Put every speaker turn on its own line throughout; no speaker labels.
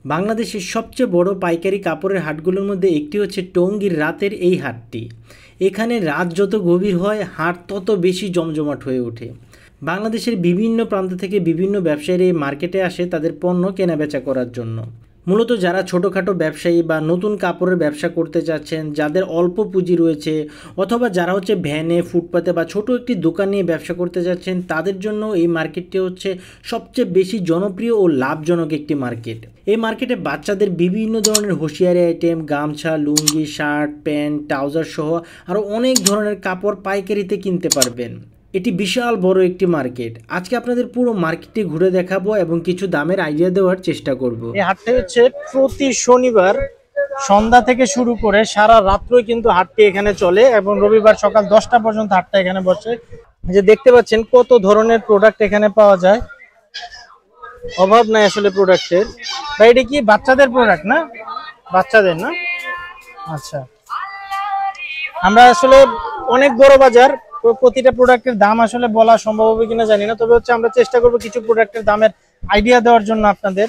বাংলাদেশের সবচেয়ে বড় পাইকারি কাপড়ের হাটগুলোর মধ্যে একটি হচ্ছে টঙ্গীর রাতের এই হাটটি। এখানে রাত যত গভীর হয় হাট তত বেশি জমজমাট হয়ে ওঠে। বাংলাদেশের বিভিন্ন প্রান্ত থেকে বিভিন্ন ব্যবসায়ীরা এই মার্কেটে আসে তাদের পণ্য কেনাবেচা করার জন্য। মূলত যারা ছোটোখাটো ব্যবসায়ী বা নতুন কাপড়ের ব্যবসা করতে চাচ্ছেন, যাদের অল্প পুঁজি রয়েছে, অথবা যারা হচ্ছে ভ্যানে, ফুটপাতে বা ছোট একটি দোকান নিয়ে ব্যবসা করতে যাচ্ছেন, তাদের জন্য এই মার্কেটটি হচ্ছে সবচেয়ে বেশি জনপ্রিয় ও লাভজনক একটি মার্কেট। এই মার্কেটে বাচ্চাদের বিভিন্ন ধরনের হুঁশিয়ারি আইটেম, গামছা, লুঙ্গি, শার্ট, প্যান্ট, ট্রাউজার সহ আরও অনেক ধরনের কাপড় পাইকারিতে কিনতে পারবেন। এটি বিশাল বড় একটি মার্কেট। আজকে আপনাদের পুরো মার্কেটটি ঘুরে দেখাবো এবং কিছু দামের আইডিয়া দেওয়ার চেষ্টা করব।
এই হাটটি হচ্ছে প্রতি শনিবার সন্ধ্যা থেকে শুরু করে সারা রাত্রই কিন্তু হাটটি এখানে চলে এবং রবিবার সকাল 10টা পর্যন্ত হাটটা এখানে বসে। যে দেখতে পাচ্ছেন কত ধরনের প্রোডাক্ট এখানে পাওয়া যায়, অভাব নাই আসলে প্রোডাক্টের। ভাই এটা কি বাচ্চাদের প্রোডাক্ট না? বাচ্চাদের না? আচ্ছা, আমরা আসলে অনেক বড় বাজার, প্রতিটা প্রোডাক্টের দাম আসলে বলা সম্ভব হবে কিনা জানি না, তবে হচ্ছে আমরা চেষ্টা করব কিছু প্রোডাক্টের দামের আইডিয়া দেওয়ার জন্য আপনাদের।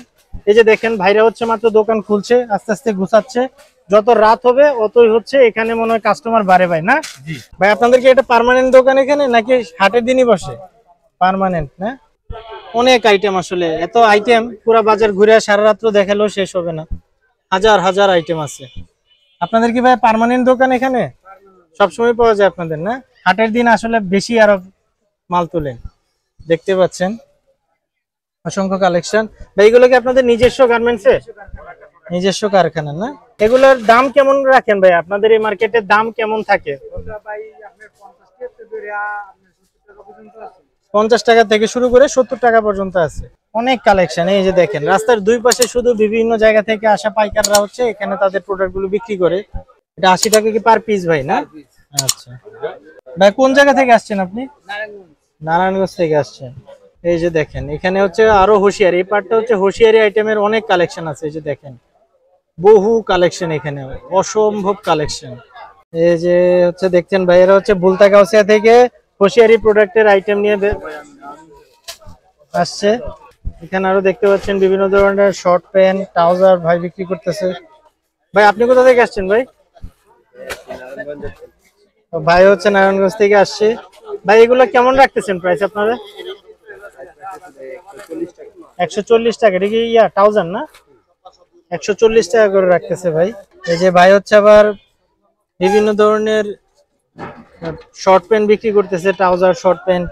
এই যে দেখেন ভাইরা হচ্ছে মাত্র দোকান খুলছে, আস্তে আস্তে গুছাচ্ছে। যত রাত হবে অতই হচ্ছে এখানে মনে হয় কাস্টমার বাড়ে। ভাই না ভাই, আপনাদের কি এটা পার্মানেন্ট দোকান এখানে নাকি হাটের দিনই বসে? পার্মানেন্ট না? অনেক আইটেম, আসলে এত আইটেম পুরা বাজার ঘুরে সারা রাত্র দেখালেও শেষ হবে না, হাজার হাজার আইটেম আছে। আপনাদের কি ভাই পার্মানেন্ট দোকান এখানে সবসময় পাওয়া যায় আপনাদের না? হাটের দিন আসলে বেশি আরো মাল তোলেন, দেখতে পাচ্ছেন অসংখ্য কালেকশন। ভাই এগুলো কি আপনাদের নিজস্ব গার্মেন্টসে, নিজস্ব কারখানা না? এগুলোর দাম কেমন রাখেন ভাই? আপনাদের এই মার্কেটের দাম কেমন থাকে? 50 টাকা থেকে শুরু করে 70 টাকা পর্যন্ত আছে। অনেক কালেকশন। এই যে দেখেন রাস্তার দুই পাশে শুধু বিভিন্ন জায়গা থেকে আসা পাইকাররা হচ্ছে এখানে তাদের প্রোডাক্ট গুলো বিক্রি করে। এটা 80 টাকা কি পার পিস ভাই না? আচ্ছা ভাই, কোন জায়গা থেকে আসছেন আপনি? নারায়ণগঞ্জ থেকে আসছেন। এই যে দেখেন এখানে হচ্ছে আরো হুঁশিয়ারি, এই পার্টটা হচ্ছে হুঁশিয়ারি আইটেমের অনেক কালেকশন আছে। এই যে দেখেন বহু কালেকশন, এখানে অসম্ভব কালেকশন। এই যে হচ্ছে দেখছেন ভাইয়েরা হচ্ছে বুলতা গাউসিয়া থেকে হুঁশিয়ারি প্রোডাক্টের আইটেম নিয়ে আসছে। এখানে আরো দেখতে পাচ্ছেন বিভিন্ন ধরনের শর্ট প্যান্ট, ট্রাউজার ভাই বিক্রি করতেছে। ভাই আপনি কোথা থেকে আসছেন ভাই? ভাই হচ্ছে নারায়ণগঞ্জ থেকে আসছে। ভাই এগুলো কেমন রাখতেছেন প্রাইস আপনারা? 140 টাকা। এটা কি ট্রাউজার না? 140 টাকা করে রাখতেছে ভাই। এই যে ভাই হচ্ছে আবার বিভিন্ন ধরনের শর্ট প্যান্ট বিক্রি করতেছে, ট্রাউজার, শর্ট প্যান্ট।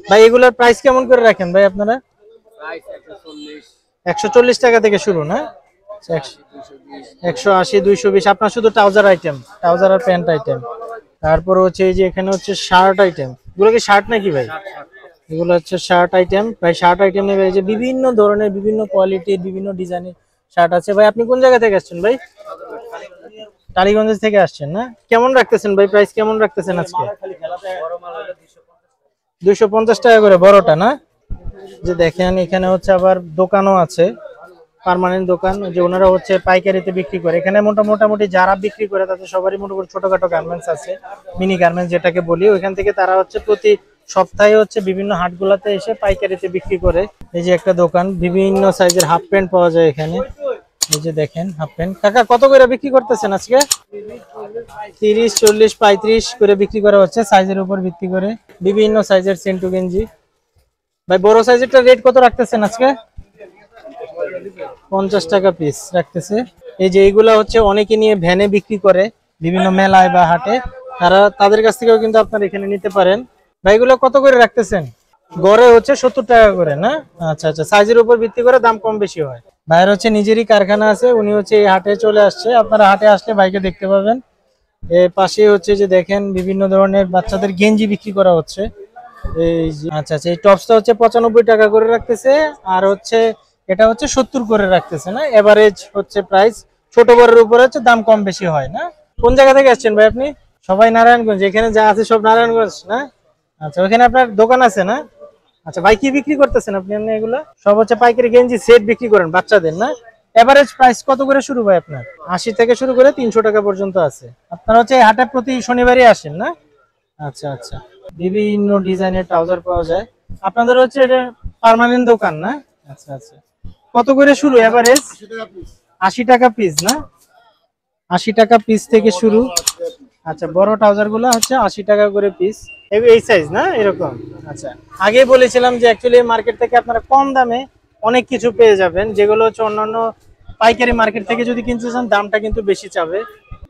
ভাই এগুলোর প্রাইস কেমন করে রাখেন ভাই আপনারা? 140 টাকা থেকে শুরু না? 180, 220। আপনার শুধু ট্রাউজার আইটেম, ট্রাউজার আর প্যান্ট আইটেম। তারপর হচ্ছে এই যে এখানে হচ্ছে শার্ট আইটেম। এগুলো কি শার্ট নাকি ভাই? এগুলো হচ্ছে শার্ট আইটেম। ভাই শার্ট আইটেম নেবে, এই যে বিভিন্ন ধরনের, বিভিন্ন কোয়ালিটির, বিভিন্ন ডিজাইনের শার্ট আছে। ভাই আপনি কোন জায়গা থেকে আসছেন ভাই? টালিগঞ্জ থেকে আসছেন না? কেমন রাখতেছেন ভাই, প্রাইস কেমন রাখতেছেন আজকে? 250 টাকা করে বড়টা না? যে দেখেন এখানে হচ্ছে আবার দোকানও আছে, পার্মানেন্ট দোকান, যে ওনারা হচ্ছে পাইকারিতে বিক্রি করে। এখানে মোটামুটি যারা বিক্রি করে তাদের সবারই মোটামুটি ছোটখাটো গার্মেন্টস আছে, মিনি গার্মেন্টস যেটাকে বলি। ওইখান থেকে তারা হচ্ছে প্রতি সপ্তাহে হচ্ছে বিভিন্ন হাটগুলাতে এসে পাইকারিতে বিক্রি করে। এই যে একটা দোকান, বিভিন্ন সাইজের হাফ প্যান্ট পাওয়া যায় এখানে। এই যে দেখেন হাফ প্যান্ট। কাকা কত করে বিক্রি করতেছেন আজকে? 30, 40, 35 করে বিক্রি করা হচ্ছে, সাইজের উপর ভিত্তি করে। বিভিন্ন সাইজের সেন্টু গেঞ্জি। ভাই বড় সাইজেরটা রেট কত রাখতেছেন আজকে? 50 টাকা পিস রাখতেছে। এই যে এইগুলা হচ্ছে অনেকে নিয়ে ভ্যানে বিক্রি করে বিভিন্ন মেলায় বা হাটে, তাদের কাছ থেকেও কিন্তু আপনারা এখানে নিতে পারেন। ভাই এগুলো কত করে রাখতেছেন? গড়ে হচ্ছে 70 টাকা করে না? আচ্ছা আচ্ছা, সাইজের উপর ভিত্তি করে দাম কম বেশি হয়। ভাইয়ের হচ্ছে নিজেরই কারখানা আছে, উনি হচ্ছে এই হাটে চলে আসছে। আপনারা হাটে আসলে ভাইকে দেখতে পাবেন। এর পাশে হচ্ছে যে দেখেন বিভিন্ন ধরনের বাচ্চাদের গেঞ্জি বিক্রি করা হচ্ছে। এই যে আচ্ছা আচ্ছা, এই টপসটা হচ্ছে 95 টাকা করে রাখতেছে, আর হচ্ছে এটা হচ্ছে 70 করে রাখতেছে না? এভারেজ হচ্ছে প্রাইস, ছোট বড়ের উপরে হচ্ছে দাম কম বেশি হয় না? কোন জায়গা থেকে আসছেন ভাই আপনি? সবাই নারায়ণগঞ্জ? এখানে যা আছে সব নারায়ণগঞ্জ না? আচ্ছা, ওখানে আপনার দোকান আছে না? আচ্ছা ভাই, কি বিক্রি করতেছেন আপনি? এগুলো সব হচ্ছে পাইকারি গেঞ্জি সেট বিক্রি করেন বাচ্চাদের না? এভারেজ প্রাইস কত করে শুরু ভাই আপনার? 80 থেকে শুরু করে 300 টাকা পর্যন্ত আছে। আপনারা হচ্ছে হাটে প্রতি শনিবারই আসেন না? আচ্ছা আচ্ছা, বিভিন্ন ডিজাইনের ট্রাউজার পাওয়া যায়। আপনাদের হচ্ছে এটা পার্মানেন্ট দোকান না? আচ্ছা আচ্ছা, কত করে শুরু এভারেজ? 80 টাকা পিস না? 80 টাকা পিস থেকে শুরু। আচ্ছা, বড় ট্রাউজার গুলো হচ্ছে 80 টাকা করে পিস, এই সাইজ না এরকম। আচ্ছা, আগে বলেছিলাম যে অ্যাকচুয়ালি মার্কেট থেকে আপনারা কম দামে অনেক কিছু পেয়ে যাবেন, যেগুলো হচ্ছে অন্যান্য পাইকারি মার্কেট থেকে যদি কিনতে চান দামটা কিন্তু বেশি চাবে।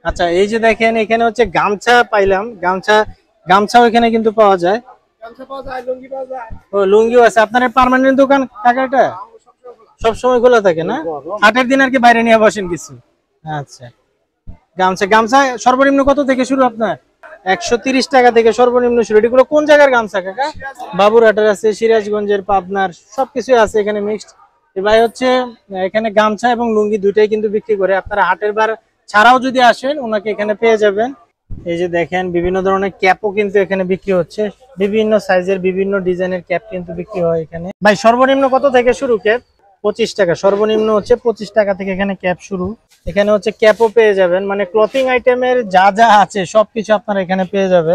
আচ্ছা, এই যে দেখেন এখানে হচ্ছে গামছা পাইলাম, গামছাও এখানে কিন্তু পাওয়া যায়। ও, লুঙ্গিও আছে। আপনার পার্মানেন্ট দোকান কাকা এটা? সব সময় খোলা থাকে না? হাটের দিন আর কি বাইরে নিয়ে বসেন কিছু? আচ্ছা, গামছা সর্বনিম্ন কত থেকে শুরু আপনার? 130 টাকা থেকে সর্বনিম্ন শুরু। এগুলো কোন জায়গার গামছা কাকা? বাবুরহাটের আছে, সিরাজগঞ্জের, পাবনার, সবকিছু আছে এখানে মিক্সড। ভাই হচ্ছে এখানে গামছা এবং লুঙ্গি দুইটাই কিন্তু বিক্রি করে। আপনারা হাটের বার ছাড়াও যদি আসেন ওনাকে এখানে পেয়ে যাবেন। এই যে দেখেন বিভিন্ন ধরনের ক্যাপও কিন্তু এখানে বিক্রি হচ্ছে, বিভিন্ন সাইজের বিভিন্ন ডিজাইনের ক্যাপ কিন্তু বিক্রি হয় এখানে। ভাই সর্বনিম্ন কত থেকে শুরু ক্যাপ? 25 টাকা সর্বনিম্ন হচ্ছে, 25 টাকা থেকে এখানে ক্যাপ শুরু। এখানে হচ্ছে ক্যাপও পেয়ে যাবেন, মানে ক্লথিং আইটেমের যা যা আছে সবকিছু আপনারা এখানে পেয়ে যাবেন।